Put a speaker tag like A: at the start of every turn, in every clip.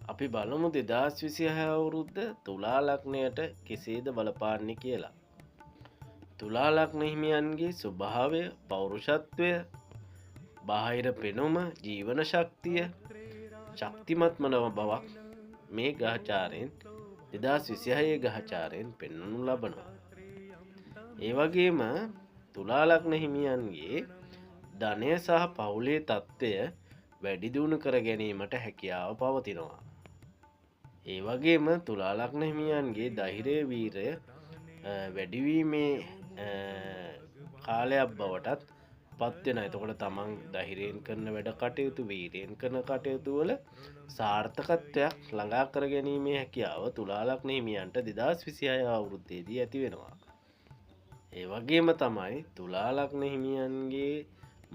A: අපි බලමු 2026 අවුරුද්ද තුලා ලග්නයට කෙසේද බලපාන්නේ කියලා. තුලා ලග්න හිමියන්ගේ ස්වභාවය, පෞරුෂත්වය, බාහිර පෙනුම, ජීවන ශක්තිය, ශක්තිමත් මනව බවක් මේ ග්‍රහචාරයෙන් 2026 ග්‍රහචාරයෙන් පෙන්වනු ලබනවා. ඒ වගේම තුලා ලග්න හිමියන්ගේ ධනය සහ පවුලේ තත්ත්වය වැඩි දියුණු කර ගැනීමට හැකියාව පවතිනවා. ඒ වගේම තුලා ලග්න හිමියන්ගේ ධෛර්ය වීරය වැඩිවීමේ කාලයක් බවටත් පත්වෙන. එතකොට තමන් ධෛර්යයෙන් කරන වැඩ කටයුතු, වීරයෙන් කරන කටයුතු වල සාර්ථකත්වයක් ළඟා කර ගැනීමේ හැකියාව තුලා ලග්න හිමියන්ට 2026 අවුරුද්දේදී ඇති වෙනවා. ඒ වගේම තමයි තුලා ලග්න හිමියන්ගේ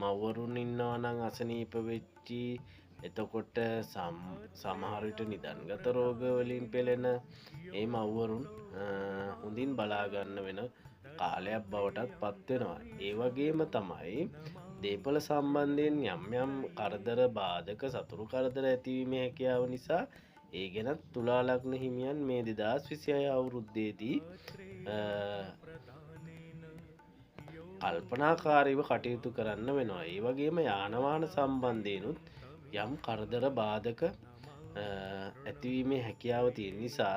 A: මව්වරුන් ඉන්නවා නම් අසනීප වෙච්චි, එතකොට සමහර විට නිදන්ගත රෝග වලින් පෙළෙන ඒ මව්වරුන් හොඳින් බලා ගන්න වෙන කාලයක් බවටත් පත් වෙනවා. ඒ වගේම තමයි දේපල සම්බන්ධයෙන් යම් යම් කරදර බාධක සතුරු කරදර ඇතිවීමේ හැකියාව නිසා ඒ ගැනත් තුලා ලග්න හිමියන් මේ 2026 අවුරුද්දේදී කල්පනාකාරීව කටයුතු කරන්න වෙනවා. ඒ වගේම යාන වාහන සම්බන්ධයෙන්ුත් යම් කරදර බාධක ඇතිවීමේ හැකියාව තියෙන නිසා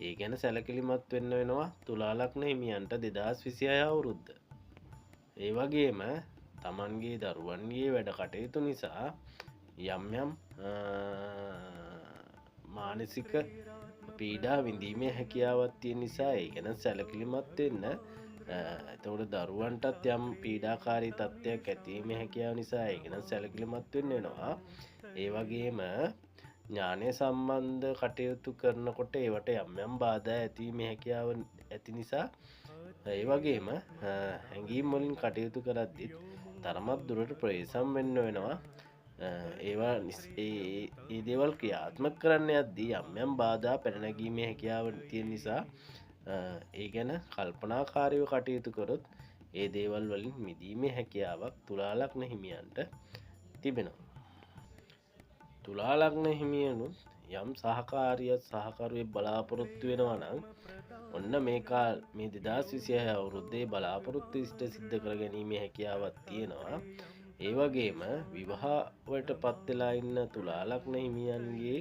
A: ඒ ගැන සැලකිලිමත් වෙන්න වෙනවා තුලා ලග්න හිමියන්ට 2026 අවුරුද්ද. ඒ වගේම තමන්ගේ දරුවන්ගේ වැඩ කටයුතු නිසා යම් යම් මානසික පීඩා විඳීමේ හැකියාවක් තියෙන නිසා ඒ ගැන සැලකිලිමත් වෙන්න. එතකොට දරුවන්ටත් යම් පීඩාකාරී තත්ත්වයක් ඇතිවීමේ හැකියාව නිසා ඒ ගැන සැලකිලිමත් වෙන්න වෙනවා. ඒ වගේම ඥානය සම්බන්ධ කටයුතු කරනකොට ඒවට යම් යම් බාධා ඇතිවීමේ හැකියාව ඇති නිසා ඒ වගේම හැඟීම් වලින් කටයුතු කරද්දී තරමක් දුරට ප්‍රවේශම් වෙන්න වෙනවා. ඒවා ඒ දේවල් ක්‍රියාත්මක කරන්න යද්දී යම් යම් බාධා පැන නැගීමේ හැකියාව තියෙන නිසා ඒ ගැන කල්පනාකාරීව කටයුතු කරොත් ඒ දේවල් වලින් මිදීමේ හැකියාවක් තුලා ලග්න හිමියන්ට තිබෙනවා. තුලා ලග්න හිමියනුත් යම් සහකරුවෙක් බලාපොරොත්තු වෙනවා නම් ඔන්න මේ 2026 අවුරුද්දේ බලාපොරොත්තු ඉෂ්ට සිද්ධ කර ගැනීමේ හැකියාවක් තියෙනවා. ඒ වගේම විවාහයට පත් වෙලා ඉන්න තුලා ලග්න හිමියන්ගේ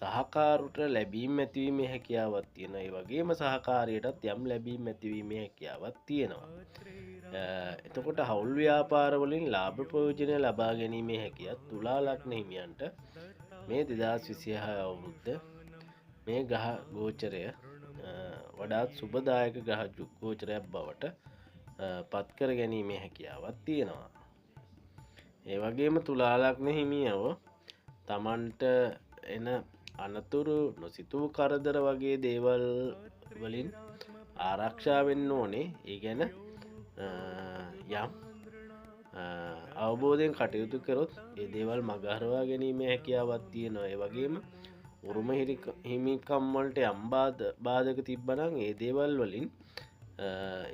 A: සහකාරුට ලැබීම් ඇතිවීමේ හැකියාවක් තියෙනවා. ඒ වගේම සහකාරියටත් යම් ලැබීම් ඇතිවීමේ හැකියාවක් තියෙනවා. එතකොට හවුල් ව්‍යාපාර වලින් ලාභ ප්‍රයෝජන ලබා ගැනීමේ හැකියාව තුලා ලග්න හිමියන්ට මේ 2026 අවුරුද්ද මේ ග්‍රහ ගෝචරය වඩාත් සුබදායක ග්‍රහ ගෝචරයක් බවට පත් කර ගැනීමේ හැකියාවක් තියෙනවා. ඒ වගේම තුලා ලග්න හිමියව තමන්ට එන අනතුරු, නොසිතූ කරදර වගේ දේවල් වලින් ආරක්ෂා වෙන්න ඕනේ. ඒ ගැන යම් අවබෝධයෙන් කටයුතු කරොත් ඒ දේවල් මගහරවා ගැනීමේ හැකියාවක් තියෙනවා. ඒ වගේම උරුම හිමිකම් වලට යම් බාධක තිබ්බනම් ඒ දේවල් වලින්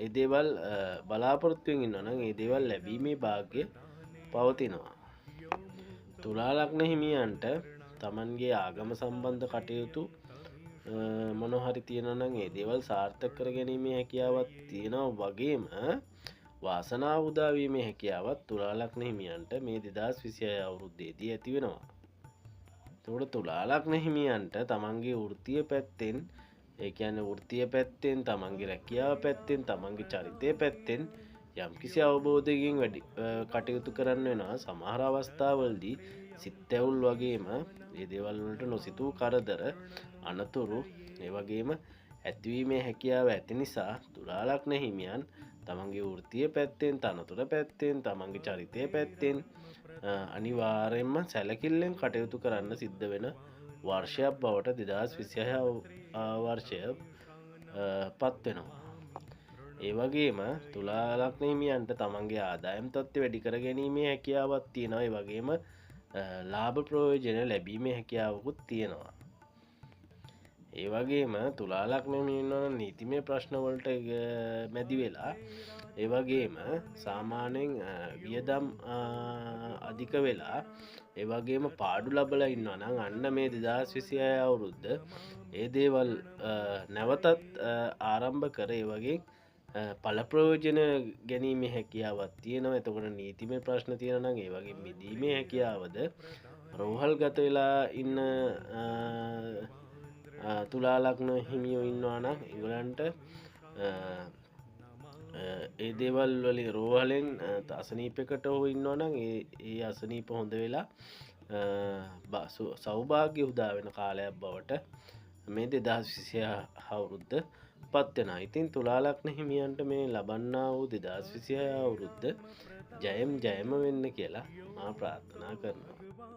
A: ඒ දේවල් බලාපොරොත්තුවෙන් ඉන්නවා නම් ඒ දේවල් ලැබීමේ භාග්‍ය පවතිනවා. තුලා ලග්න හිමියන්ට තමන්ගේ ආගම සම්බන්ධ කටයුතු මොනහරි තියෙනවා නම් ඒ දේවල් සාර්ථක කර ගැනීමේ හැකියාවක් තියෙනවා. වගේම වාසනාව උදා වීමේ හැකියාවක් තුලා ලග්න හිමියන්ට මේ 2026 අවුරුද්දේදී ඇති වෙනවා. එතකොට තුලා ලග්න හිමියන්ට තමන්ගේ වෘත්තීය පැත්තෙන්, ඒ කියන්නේ වෘත්තීය පැත්තෙන්, තමන්ගේ රැකියාව පැත්තෙන්, තමන්ගේ චරිතය පැත්තෙන් යම්කිසි අවබෝධයකින් වැඩි කටයුතු කරන්න වෙනවා. සමහර අවස්ථාවලදී සිත් ඇවුල් වගේම ඒ දේවල් වලට නොසිතූ කරදර, අනතුරු ඒ වගේම ඇතිවීමේ හැකියාව ඇති නිසා තුලා ලග්න හිමියන් තමන්ගේ වෘත්තීය පැත්තෙන්, තනතුර පැත්තෙන්, තමන්ගේ චරිතය පැත්තෙන් අනිවාර්යයෙන්ම සැලකිල්ලෙන් කටයුතු කරන්න සිද්ධ වෙන වර්ෂයක් බවට 2026 වර්ෂය පත් වෙනවා. ඒ වගේම තුලා ලග්න හිමියන්ට තමන්ගේ ආදායම් තත්ත්වය වැඩි කර ගැනීමේ හැකියාවක් තියෙනවා. ඒ වගේම ලාභ ප්‍රයෝජන ලැබීමේ හැකියාවකුත් තියෙනවා. ඒ වගේම තුලාලක්නම ඉන්නවන නීතිමය ප්‍රශ්නවලට මැදි වෙලා ඒවගේම සාමාන්‍යයෙන් වියදම් අධික වෙලා ඒවගේම පාඩු ලබල ඉන්නවනම් අන්න මේ 2026 අවුරුද්ද ඒ දේවල් නැවතත් ආරම්භ කරේ වගේ පලප්‍රෝජන ගැනීම හැකියාවත් තියෙනවා. එතකොට නීතිමය ප්‍රශ්න තියෙනනම් ඒ වගේ මිදීමේ හැකියාවද රෝහල් ගත වෙලා ඉන්න තුලාලක්න හිමියෝ ඉන්නවානම් ඉගලන්ට ඒ දේවල් වලින් රෝහලෙන් අසනීපකට හෝ ඉන්නවනම් ඒ අසනීප හොඳ වෙලා සෞභාග්‍ය උදා වෙන කාලයක් බවට මේ 2026 අවුරුද්ද පත්වෙන. ඉතින් තුලාලක්න හිමියන්ට මේ ලබන්නා වූ 2026 අවුරුද්ද ජයම් ජයම වෙන්න කියලා මා ප්‍රාර්ථනා කරනවා.